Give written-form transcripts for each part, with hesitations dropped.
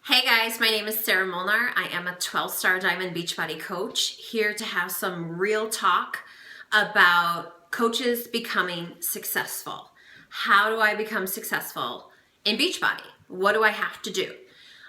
Hey guys, my name is Sarah Molnar. I am a 12-star Diamond Beachbody Coach, here to have some real talk about coaches becoming successful. How do I become successful in Beachbody? What do I have to do?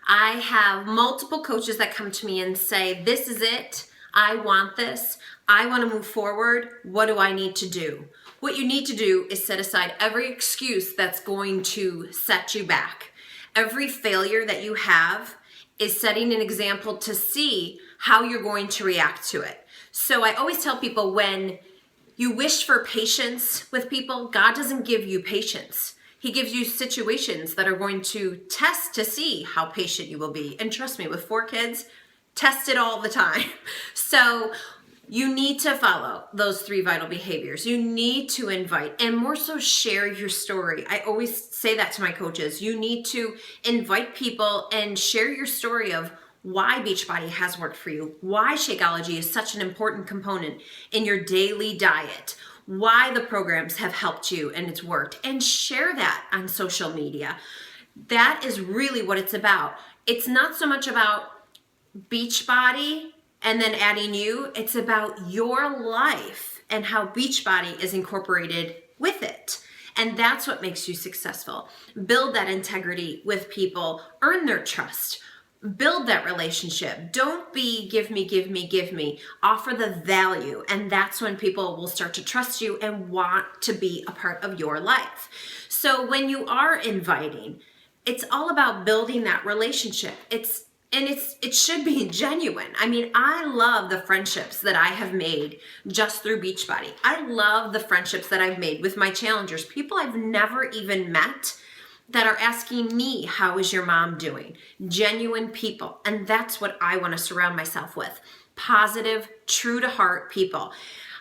I have multiple coaches that come to me and say, this is it, I want this, I want to move forward, what do I need to do? What you need to do is set aside every excuse that's going to set you back. Every failure that you have is setting an example to see how you're going to react to it. So I always tell people, when you wish for patience with people, God doesn't give you patience. He gives you situations that are going to test to see how patient you will be. And trust me, with 4 kids, test it all the time. So you need to follow those 3 vital behaviors. You need to invite, and more so share your story. I always say that to my coaches. You need to invite people and share your story of why Beachbody has worked for you, why Shakeology is such an important component in your daily diet, why the programs have helped you and it's worked, and share that on social media. That is really what it's about. It's not so much about Beachbody and then adding you. It's about your life and how Beachbody is incorporated with it. And that's what makes you successful. Build that integrity with people, earn their trust, build that relationship. Don't be give me, give me, give me. Offer the value, and that's when people will start to trust you and want to be a part of your life. So when you are inviting, it's all about building that relationship. It should be genuine. I mean, I love the friendships that I have made just through Beachbody. I love the friendships that I've made with my challengers, people I've never even met that are asking me, how is your mom doing? Genuine people. And that's what I want to surround myself with. Positive, true to heart people.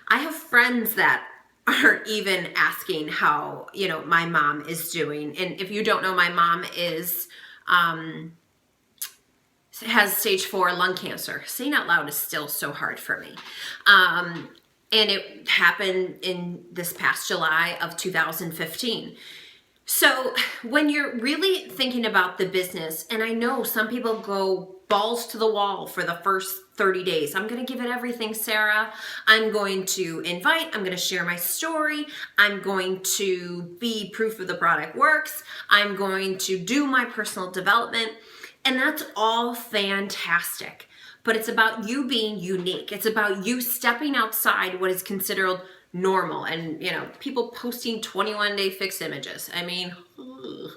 I have friends that aren't even asking how, my mom is doing. And if you don't know, my mom has stage 4 lung cancer. Saying out loud is still so hard for me. And it happened in this past July of 2015. So when you're really thinking about the business, and I know some people go balls to the wall for the first 30 days. I'm going to give it everything, Sarah. I'm going to invite, I'm going to share my story. I'm going to be proof of the product works. I'm going to do my personal development. And that's all fantastic, but it's about you being unique. It's about you stepping outside what is considered normal. And, people posting 21-day fix images. I mean,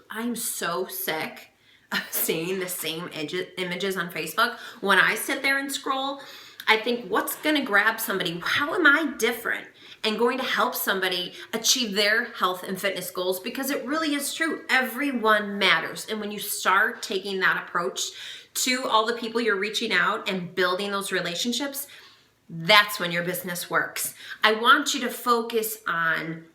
I'm so sick of seeing the same images on Facebook. When I sit there and scroll, I think, what's going to grab somebody? How am I different and going to help somebody achieve their health and fitness goals? Because it really is true. Everyone matters. And when you start taking that approach to all the people you're reaching out and building those relationships, that's when your business works. I want you to focus on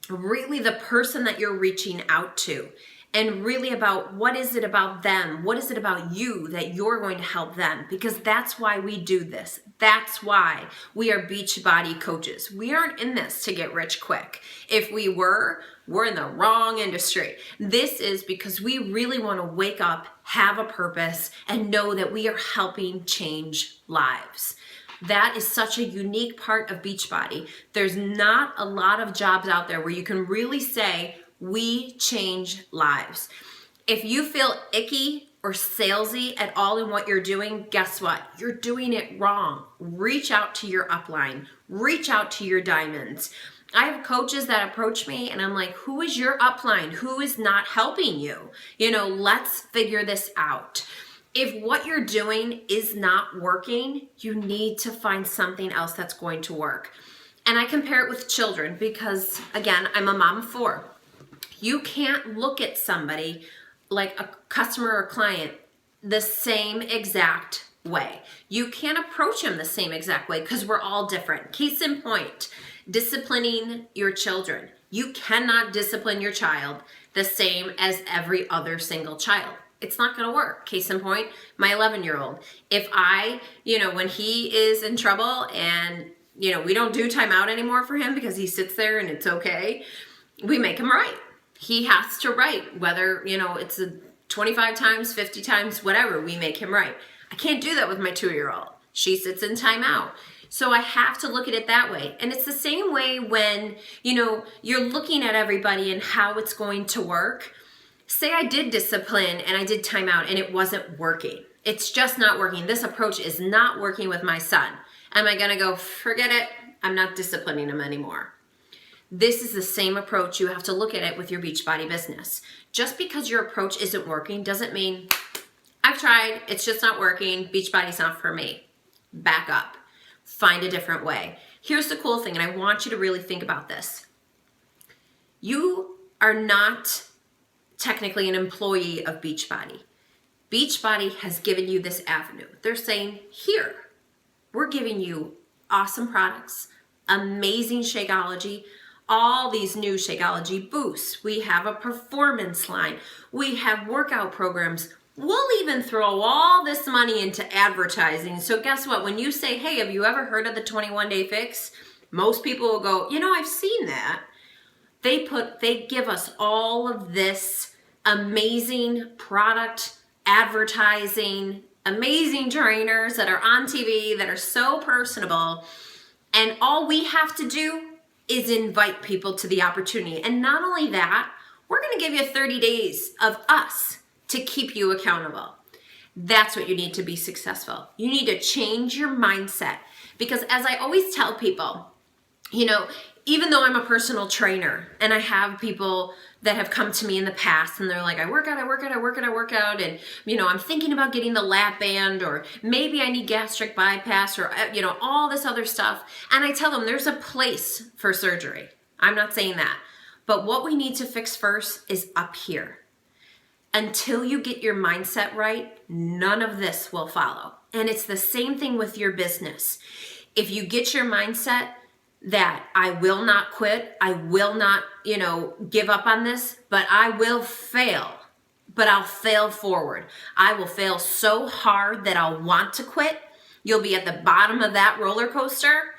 really the person that you're reaching out to, and really about what is it about them? What is it about you that you're going to help them? Because that's why we do this. That's why we are Beachbody coaches. We aren't in this to get rich quick. If we were, we're in the wrong industry. This is because we really want to wake up, have a purpose, and know that we are helping change lives. That is such a unique part of Beachbody. There's not a lot of jobs out there where you can really say, we change lives. If you feel icky or salesy at all in what you're doing, guess what? You're doing it wrong. Reach out to your upline. Reach out to your diamonds. I have coaches that approach me and I'm like, who is your upline? Who is not helping you? Let's figure this out. If what you're doing is not working, you need to find something else that's going to work. And I compare it with children because, again, I'm a mom of 4. You can't look at somebody like a customer or client the same exact way. You can't approach them the same exact way because we're all different. Case in point, disciplining your children. You cannot discipline your child the same as every other single child. It's not going to work. Case in point, my 11-year-old. If when he is in trouble and, we don't do timeout anymore for him because he sits there and it's okay, we make him write. He has to write, whether, it's a 25 times, 50 times, whatever, we make him right. I can't do that with my 2-year-old. She sits in timeout. So I have to look at it that way. And it's the same way when, you're looking at everybody and how it's going to work. Say I did discipline and I did timeout and it wasn't working. It's just not working. This approach is not working with my son. Am I going to go, forget it, I'm not disciplining him anymore? This is the same approach. You have to look at it with your Beachbody business. Just because your approach isn't working doesn't mean, I've tried, it's just not working, Beachbody's not for me. Back up. Find a different way. Here's the cool thing, and I want you to really think about this. You are not technically an employee of Beachbody. Beachbody has given you this avenue. They're saying, here, we're giving you awesome products, amazing Shakeology, all these new Shakeology boosts. We have a performance line. We have workout programs. We'll even throw all this money into advertising. So guess what? When you say, hey, have you ever heard of the 21-day fix? Most people will go, I've seen that. They give us all of this amazing product advertising, amazing trainers that are on TV that are so personable. And all we have to do is invite people to the opportunity. And not only that, we're going to give you 30 days of us to keep you accountable. That's what you need to be successful. You need to change your mindset. Because as I always tell people, even though I'm a personal trainer and I have people that have come to me in the past and they're like, I work out, and I'm thinking about getting the lap band, or maybe I need gastric bypass, or all this other stuff. And I tell them there's a place for surgery. I'm not saying that. But what we need to fix first is up here. Until you get your mindset right, none of this will follow. And it's the same thing with your business. If you get your mindset that I will not quit, I will not, give up on this, but I will fail, but I'll fail forward. I will fail so hard that I'll want to quit. You'll be at the bottom of that roller coaster.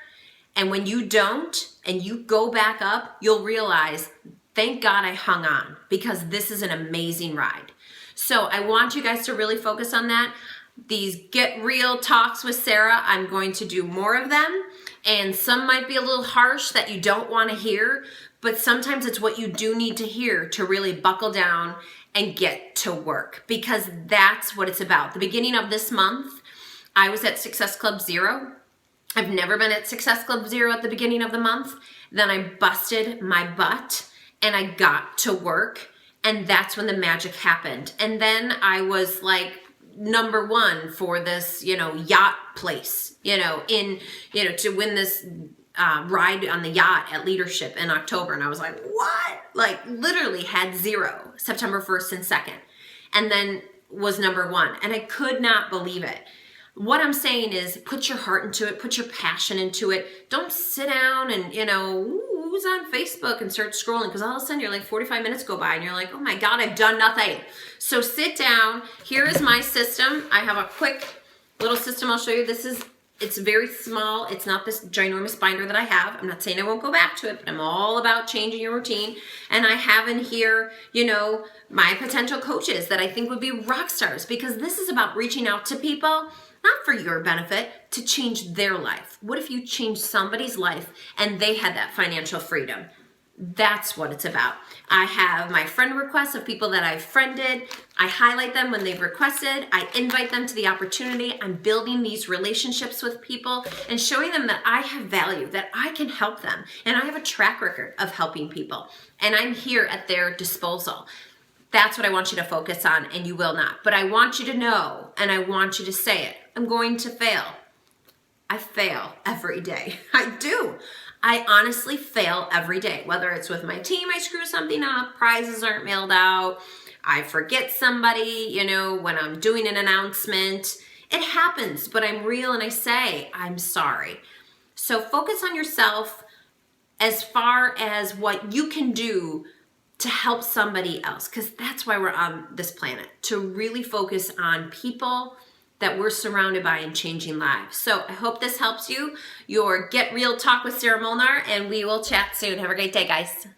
And when you don't, and you go back up, you'll realize, thank God I hung on, because this is an amazing ride. So I want you guys to really focus on that. These Get Real Talks with Sarah, I'm going to do more of them. And some might be a little harsh that you don't want to hear, but sometimes it's what you do need to hear to really buckle down and get to work, because that's what it's about. The beginning of this month, I was at Success Club Zero. I've never been at Success Club Zero at the beginning of the month. Then I busted my butt and I got to work, and that's when the magic happened. And then I was like number one for this, yacht place, to win this ride on the yacht at Leadership in October. And I was like, what? Like literally had 0 September 1st and 2nd, and then was number one. And I could not believe it. What I'm saying is put your heart into it, put your passion into it. Don't sit down and, who's on Facebook and start scrolling, because all of a sudden you're like 45 minutes go by and you're like, oh my God, I've done nothing. So sit down. Here is my system. I have a quick little system I'll show you. It's very small. It's not this ginormous binder that I have. I'm not saying I won't go back to it, but I'm all about changing your routine. And I have in here, my potential coaches that I think would be rock stars, because this is about reaching out to people, not for your benefit, to change their life. What if you changed somebody's life and they had that financial freedom? That's what it's about. I have my friend requests of people that I've friended. I highlight them when they've requested. I invite them to the opportunity. I'm building these relationships with people and showing them that I have value, that I can help them. And I have a track record of helping people. And I'm here at their disposal. That's what I want you to focus on, and you will not. But I want you to know, and I want you to say it. I'm going to fail. I fail every day. I do. I honestly fail every day, whether it's with my team, I screw something up, prizes aren't mailed out, I forget somebody, when I'm doing an announcement. It happens, but I'm real and I say, I'm sorry. So focus on yourself as far as what you can do to help somebody else, because that's why we're on this planet, to really focus on people that we're surrounded by and changing lives. So I hope this helps you. Your Get Real Talk with Sarah Molnar, and we will chat soon. Have a great day, guys.